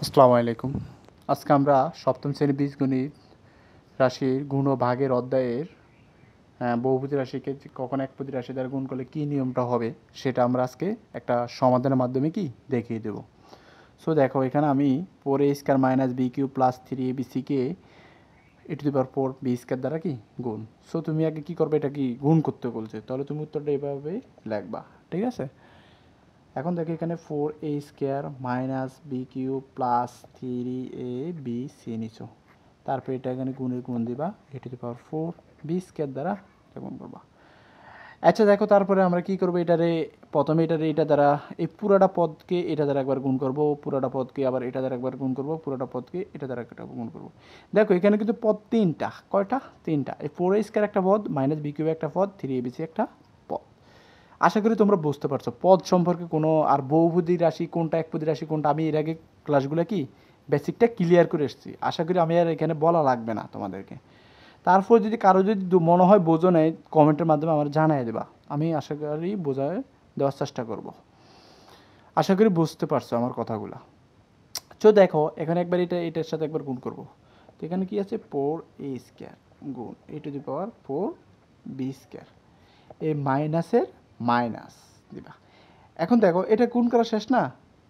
আসসালামু আলাইকুম। আজকে আমরা সপ্তম শ্রেণীর বীজগণিত রাশির গুণ ও ভাগের অধ্যায়ের বহুপদী রাশিকে কখন একপদী রাশি দ্বারা গুণ করলে কী নিয়মটা হবে সেটা আমরা আজকে একটা সমাধানের মাধ্যমে কি দেখিয়ে দেব। সো দেখো এখানে আমি 4a² minus B Q plus 3abc-কে e⁴b² দ্বারা কি গুণ। সো তুমি আগে কী করবে, এটা কি গুণ করতে বলছে, তাহলে তুমি উত্তরটা এভাবে লিখবা, ঠিক আছে। এখন দেখো এখানে 4a² minus B Q plus 3abc নিছো, তারপর এটা এখানে গুণের গুণ দিবা e⁴b² দ্বারা এটা গুণ করবা। আচ্ছা দেখো তারপরে আমরা কি করবো, এটারে প্রথমে এটা দ্বারা এই পুরাটা পদকে এটা দ্বারা একবার গুণ করব, পুরাটা পদকে আবার এটা দ্বারা একবার গুণ করব, পুরাটা পদকে এটা দ্বারা একটা গুণ করব। দেখো এখানে কিন্তু পদ তিনটা, কয়টা? তিনটা। এই 4a² একটা পদ, মাইনাস বি কিউ একটা পদ, 3abc একটা পদ। আশা করি তোমরা বুঝতে পারছো পদ সম্পর্কে কোনো আর বহুপদী রাশি কোনটা একপদী রাশি কোনটা আমি এর আগে ক্লাসগুলো কি বেসিকটা ক্লিয়ার করে এসেছি। আশা করি আমি আর এখানে বলা লাগবে না তোমাদেরকে। তারপর যদি কারো যদি মনে হয় বোঝো নেই, কমেন্টের মাধ্যমে আমার জানিয়ে দেবা, আমি আশা করি বোঝায় দেওয়ার চেষ্টা করব। আশা করি বুঝতে পারছো আমার কথাগুলো। তো দেখো এখানে একবার এটার সাথে একবার গুণ করব। তো এখানে কি আছে 4a² গুণ e⁴b², এই মাইনাসের মাইনাস দিবা। এখন দেখো এটা গুণ করা শেষ না,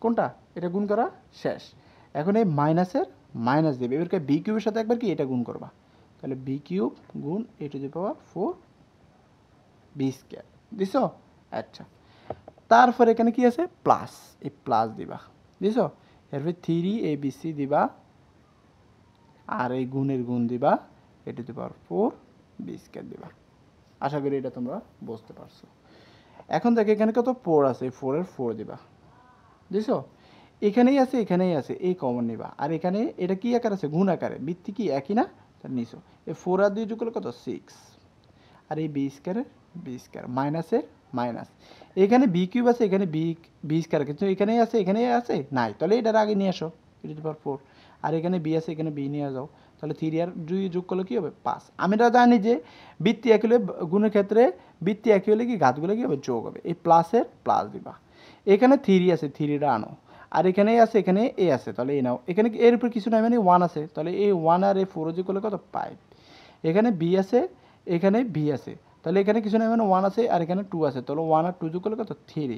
কোনটা এটা গুণ করা শেষ। এখন এই মাইনাসের মাইনাস দিবে, এবারকে বি কিউবের সাথে একবার কি এটা গুণ করবা, তাহলে বি কিউব গুণ e⁴b² দিছো। আচ্ছা তারপর এখানে কি আছে প্লাস, এই প্লাস দিবা, দিছো। এরপর 3abc দিবা, আর এই গুণের গুণ দিবা e⁴b² দিবা। আশা করি এটা তোমরা বুঝতে পারছো। এখন দেখো এখানে কত 4 আছে, 4-এর 4 দিবা, দিছো। এখানেই আছে এখানেই আছে, এই কমন নিবা, আর এখানে এটা কি আকার আছে, গুণ আকারে, বৃত্তি কি একই না, তার নিছো। এই 4 আর 2 যোগ করলে কত 6, আর এই b² মাইনাসের মাইনাস। এখানে বি কিউব আছে, এখানে বি² কিন্তু এখানেই আছে নাই, তাহলে এটার আগে নিয়ে আসো e⁴, আর এখানে বি আছে এখানে বি নিয়ে যাও, তাহলে 3 আর 2 যোগ করলে কী হবে 5। আমরা জানি যে বৃত্তি একই হলে গুণের ক্ষেত্রে বৃত্তি একই হলে কি ঘাতগুলো কী হবে যোগ হবে, এই প্লাসের প্লাস দিবা। এখানে 3 আছে, 3টা আনো, আর এখানে আছে এখানে এ আছে, তাহলে এ নাও। এখানে এর উপর কিছু নাই মানে 1 আছে, তাহলে এই 1 আর এই 4 যোগ করলে কত 5। এখানে বি আছে এখানে বি আছে, তাহলে এখানে কিছু নাই মানে 1 আছে, আর এখানে 2 আছে, তাহলে 1 আর 2 যোগ করলে কত 3,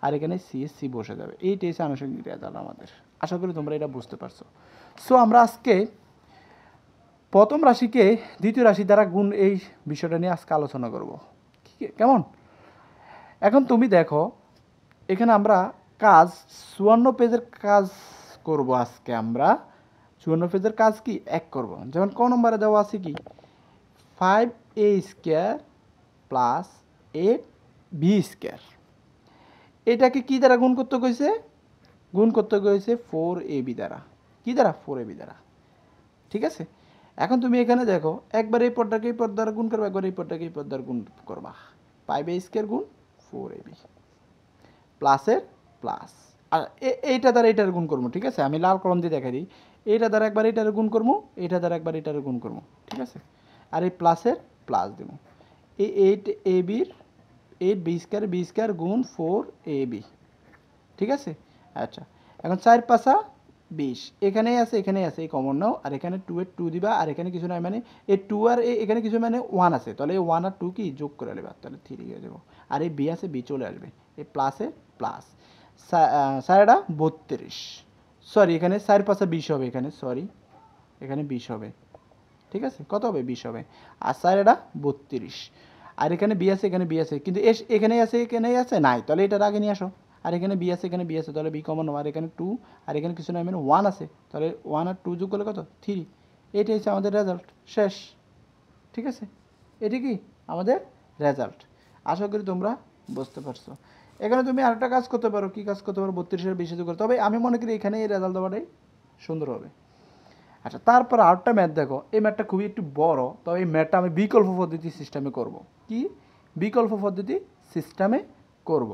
আর এখানে সি বসে যাবে। এইটাই হচ্ছে আনুষঙ্গিক রেজাল্ট আমাদের। আশা করি তোমরা এটা বুঝতে পারছো। সো আমরা আজকে প্রথম রাশিকে দ্বিতীয় রাশি দ্বারা গুণ এই বিষয়টা নিয়ে আজকে আলোচনা করব, কেমন? এখন তুমি দেখো এখানে আমরা কাজ 54 পেজের কাজ করব আজকে। আমরা 54 পেজের কাজ কি এক করব। যেমন ক নম্বরে দেওয়া আছে কি 5a² প্লাস 8b², এটাকে কি দ্বারা গুণ করতে কইছে, গুণ করতে কইছে 4ab দ্বারা, কি দ্বারা 4ab দ্বারা, ঠিক আছে। এখন তুমি এখানে দেখো একবার এই পদটাকে এই পদ দ্বারা গুণ করবা, একবার এই পদটাকে এই পদ দ্বারা গুণ করবা, 5a² গুণ 4ab প্লাসের প্লাস, আর এইটা দ্বারা এটার গুণ করবো, ঠিক আছে। আমি লাল কলম দিয়ে দেখাই দিই, এইটা দ্বারা একবার এটার গুণ করবো, এইটা দ্বারা একবার এটার গুণ করবো, ঠিক আছে। আর এই প্লাসের প্লাস দেব, এই 8ab 8b² গুণ 4ab, ঠিক আছে। আচ্ছা এখন 4×5 20, এখানেই আছে এখানেই আছে, এই কমন নাও, আর এখানে 2 এর 2 দিবা, আর এখানে কিছু নাই মানে এই 2 আর এখানে কিছু মানে 1 আছে, তাহলে এই 1 আর 2 কি যোগ করে নেবা, তাহলে 3 হয়ে যাবো। আর এই বি আছে বি চলে আসবে, এই প্লাসে প্লাস 4×32, সরি এখানে 4×5 20 হবে, এখানে সরি এখানে 20 হবে, ঠিক আছে। কত হবে 20 হবে, আর 4×32, আর এখানে বি আছে এখানে বি আছে, কিন্তু এখানেই আছে নাই, তাহলে এটার আগে নিয়ে আসো। আর এখানে বি আছে এখানে বি আছে, তাহলে বি কমন, আর এখানে 2, আর এখানে কিছু নাই মানে 1 আছে, তাহলে 1 আর 2 যোগ করলে কত 3। এটাই হচ্ছে আমাদের রেজাল্ট, শেষ, ঠিক আছে। এটি কি আমাদের রেজাল্ট। আশা করি তোমরা বুঝতে পারছো। এখানে তুমি আরেকটা কাজ করতে পারো, কি কাজ করতে পারো, 32-এর 20 যোগ করতে, তবে আমি মনে করি এখানে এই রেজাল্ট দেওয়াটাই সুন্দর হবে। আচ্ছা তারপর আরেকটা ম্যাথ দেখো, এই ম্যাথটা খুবই একটু বড়, তবে এই ম্যাথটা আমি বিকল্প পদ্ধতি সিস্টেমে করব। কি বিকল্প পদ্ধতি সিস্টেমে করব।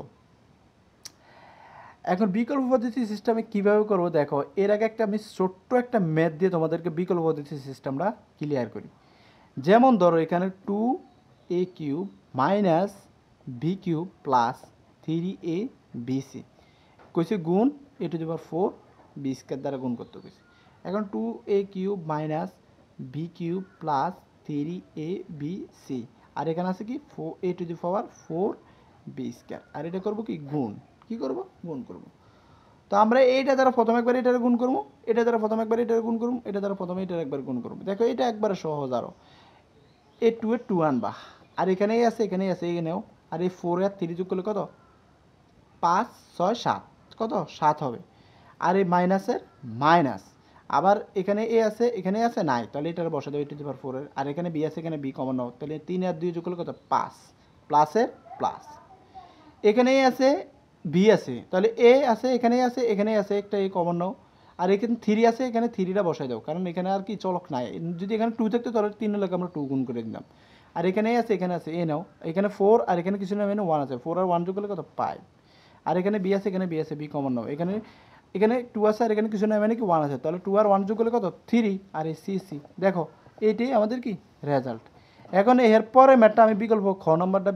এখন বিকল্প পদ্ধতি সিস্টেমে কীভাবে করব দেখো, এর আগে আমি ছোট্ট একটা ম্যাথ দিয়ে তোমাদেরকে বিকল্প পদ্ধতি সিস্টেমটা ক্লিয়ার করি। যেমন ধরো এখানে 2a³ minus b³ plus 3abc কইছে গুণ e⁴ বি স্কোয়ার দ্বারা গুণ করতে গেছি। এখন 2a³ minus b³ plus 3ab c, আর এখানে আছে কি 4a⁴ b², আর এটা করবো কি গুণ, কি করব গুণ করব। তো আমরা এইটা দ্বারা প্রথম একবার এটার গুণ করবো, এটা দ্বারা প্রথম একবার এটার গুণ করবো, এটা দ্বারা প্রথমে এটার একবার গুণ করবো। দেখো এটা একবারে সহজ আরও, এই 2 এর 2 আনবা, আর এখানেই আছে এখানেই আছে এখানেও, আর এই 4 আর 3 যোগ করলে কত 5 6 7, কত 7 হবে। আর এই মাইনাসের মাইনাস, আবার এখানে এ আছে এখানে আছে নাই, তাহলে এটার বসা দেবে e⁴ এর, আর এখানে বি আছে এখানে বি কমন নাও, তাহলে 3 আর 2 যোগ করলে কত 5 প্লাসের প্লাস, এখানে এ আছে বি আছে, তাহলে এ আছে এখানেই আছে এখানেই আছে, একটা এ কমন নাও, আর এখানে 3 আছে এখানে 3টা বসাই দাও, কারণ এখানে আর কি চলক নাই, যদি এখানে 2 থাকতো তাহলে 3 লোক আমরা 2 গুণ করে দিলাম, আর এখানেই আছে এখানে আছে এ নাও, এখানে 4 আর এখানে কিছু না এখানে 1 আছে, 4 আর 1 যোগ করলে কত 5, আর এখানে বি আছে এখানে বি আছে বি কমন নাও, এখানে এখানে 2 আছে আর এখানে কিছু না মানে কি 1 আছে, তাহলে 2 আর 1 যোগ করলে কত 3, আর এই সি সি, দেখো এইটাই আমাদের কি রেজাল্ট। এখন এরপরে ম্যাটটা আমি বিকল্প খ নম্বরটা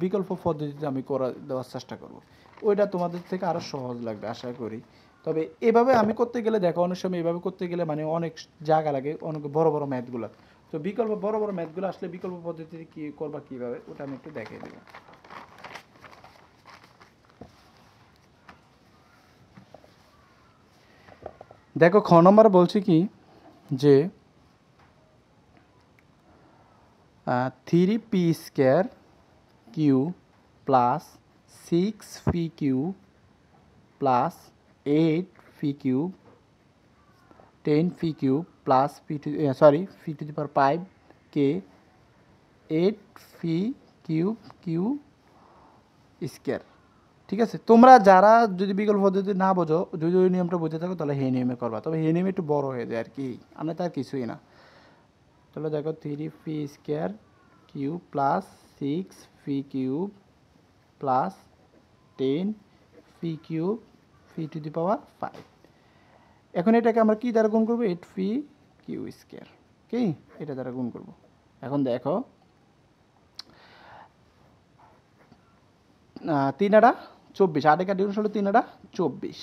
বিকল্প পদ্ধতিতে আমি দেওয়ার চেষ্টা করব, ওইটা তোমাদের থেকে আরও সহজ লাগবে আশা করি। তবে এভাবে আমি করতে গেলে দেখো অনেক সময় এভাবে করতে গেলে মানে অনেক জায়গা লাগে, অনেক বড় বড় ম্যাথগুলো, তো বড় বড় ম্যাথগুলো আসলে বিকল্প পদ্ধতিতে কী করবা কীভাবে ওটা আমি একটু দেখিয়ে দেবো। দেখো খ নম্বর বলছে কি যে 3p² plus 6p³ plus 8p³ 10p³ plus p⁵ কে 8p³ ঠিক আছে। তোমরা যারা যদি বিকল্প পদ্ধতি না বোঝো, যদি ওই নিয়মটা বুঝে থাকো তাহলে হে নিয়মে করবা, তবে হে নিয়মে একটু বড় হয়ে যায় আর কি, আমরা তার কিছুই না। তাহলে দেখো 3p² plus 6p³ plus 10p³ p⁵, এখন এটাকে আমরা কি দ্বারা গুণ করবো 8p², কি এটা দ্বারা গুণ করব। এখন দেখো 3 আটা 24, 8 কাটি 3 আটা 24,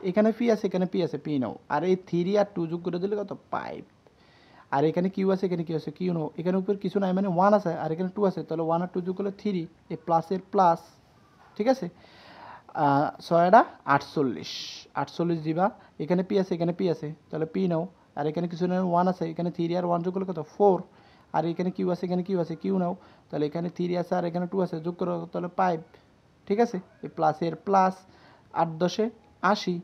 এখানে পি আছে এখানে পি আছে পি নাও, আর এই 3 আর 2 যোগ করে দিলে কত 5, আর এখানে কিউ আছে এখানে কিউ আছে কিউ নাও, এখানে উপর কিছু নাই মানে 1 আছে আর এখানে 2 আছে, তাহলে 1 আর 2 যোগ করলে 3, এই প্লাসের প্লাস, ঠিক আছে। 6 আটা 48 দিবা, এখানে পি আছে এখানে পি আছে তাহলে পি নাও, আর এখানে কিছু নাই 1 আছে, এখানে 3 আর 1 যোগ করলে কত 4, আর এখানে কিউ আছে এখানে কিউ আছে কিউ নাও, তাহলে এখানে 3 আছে আর এখানে 2 আছে, যোগ করো তাহলে 5, ঠিক আছে। এই প্লাসের প্লাস 8 10 80,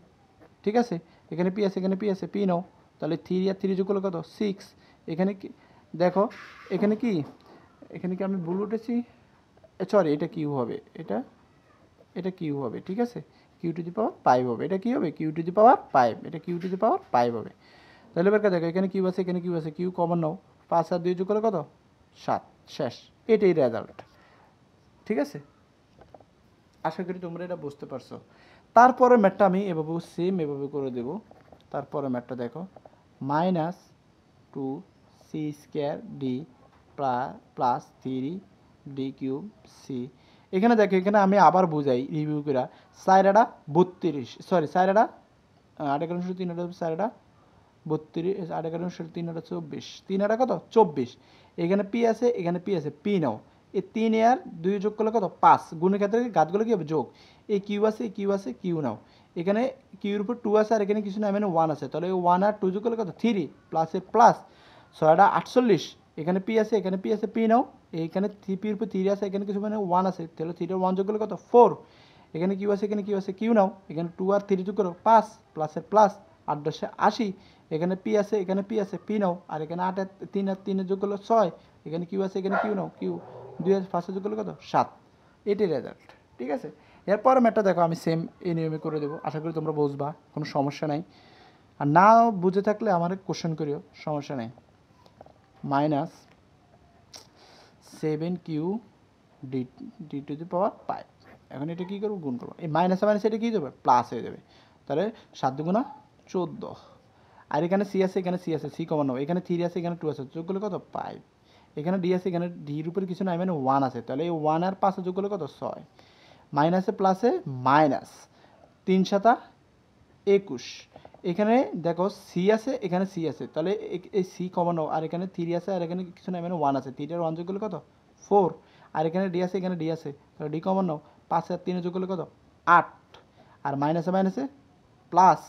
ঠিক আছে। এখানে পি আছে এখানে পি আছে পি নাও, তাহলে 3 আর 3 যোগ করলে কত 6, এখানে কি দেখো এখানে কি আমি ভুল উঠেছি, সরি এটা কিউ হবে, এটা কিউ হবে, ঠিক আছে, q⁵ হবে, এটা কি হবে q⁵, এটা q⁵ হবে। তাহলে এবার দেখো এখানে কিউ আছে এখানে কিউ আছে কিউ কমন নাও, 5 আর 2 যোগ করলে কত 7, শেষ, এটাই রেজাল্ট, ঠিক আছে। আশা করি তোমরা এটা বুঝতে পারছো। তারপরে ম্যাথটা আমি এভাবে সেম এভাবে করে দেব। তারপরে ম্যাথটা দেখো -2c² d plus 3d³ c, এখানে দেখো এখানে আমি আবার বুঝাই রিভিউ করে, 4 আটা 32, সরি 4 আটা 8 11 3 আটা 4 আটা 32, 8 11 3 আটা 24, 3 আটা কত 24, এখানে পি আছে এখানে পি আছে পি নাও, এই 3 আর 2 যোগ করলে কত 5, গুণের ক্ষেত্রে ঘাতগুলো কি হবে যোগ, এই কিউ আছে কিউ আছে কিউ নাও, এখানে কিউর উপর 2 আছে আর এখানে কিছু না মানে 1 আছে, তাহলে 1 আর 2 যোগ করলে কত 3 প্লাসের প্লাস, 6 আটা 48, এখানে পি আছে এখানে পি আছে পি নাও, এইখানে পির উপর 3 আছে এখানে কিছু মানে 1 আছে, তাহলে 3 আর 1 যোগ করলে কত 4, এখানে কিউ আছে এখানে কিউ আছে কিউ নাও, এখানে 2 আর 3 যোগ করো 5 প্লাসের প্লাস 8 10 80, এখানে পি আছে এখানে পি আছে পি নাও, আর এখানে 8 আর 3 আর 3 যোগ করলো 6, এখানে কিউ আছে এখানে কিউ নাও কিউ, 2 আর 5 যোগ করলে কত 7, এটাই রেজাল্ট, ঠিক আছে। এরপর ম্যাটটা দেখো আমি সেম এই নিয়মে করে দেবো, আশা করি তোমরা বুঝবা, কোনো সমস্যা নাই, আর না বুঝে থাকলে আমার কোশ্চেন করিও, সমস্যা নেই। -7q⁵, এখন এটা কী করবো গুণ করবো, এই মাইনাসে মাইনাসে এটা কী যাবে প্লাস হয়ে যাবে, তাহলে 7 দুগুণা 14, আর এখানে সি আছে এখানে সি আছে সি কমন নাও, এখানে 3 আছে এখানে 2 আছে, যোগ করলে কত 5, এখানে ডি আছে এখানে ডির উপরে কিছু নাই মানে 1 আছে, তাহলে এই 1 আর 5 যোগ করলে কত 6, মাইনাসে প্লাসে মাইনাস 3 7 21, এখানে দেখো সি আছে, এখানে সি আছে, তাহলে এই সি কমন নাও, আর এখানে 3 আছে, আর এখানে কিছু না, মানে 1 আছে, 3 আর 1 যোগ করলে কত 4, আর এখানে ডি আছে, এখানে ডি আছে, তাহলে ডি কমন নাও, 5 আর 3 যোগ করলে কত 8, আর মাইনাসে মাইনাসে প্লাস,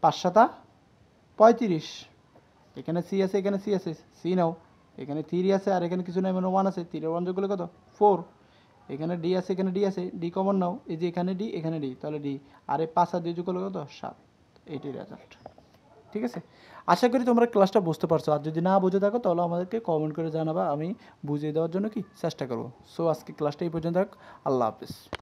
5 সাতা 35, এখানে সি আছে, এখানে সি আছে, সি নাও, এখানে 3 আছে, আর এখানে কিছু নাই, মানে 1 আছে, 3 আর 1 যোগ করলে কত 4, এখানে ডি আছে, এখানে ডি আছে, ডি কমন নাও, এই যে এখানে ডি, এখানে ডি, তাহলে ডি, আর এই 5 আর 2 যোগ করলে কত 7, এইটাই রেজাল্ট। ঠিক আছে, আশা করি তোমরা ক্লাসটা বুঝতে পারছো, আর যদি না বুঝে থাকো তাহলে আমাদেরকে কমেন্ট করে জানাবা, আমি বুঝিয়ে দেওয়ার জন্য কি চেষ্টা করবো। সো আজকে ক্লাসটা এই পর্যন্ত থাক, আল্লাহ হাফিজ।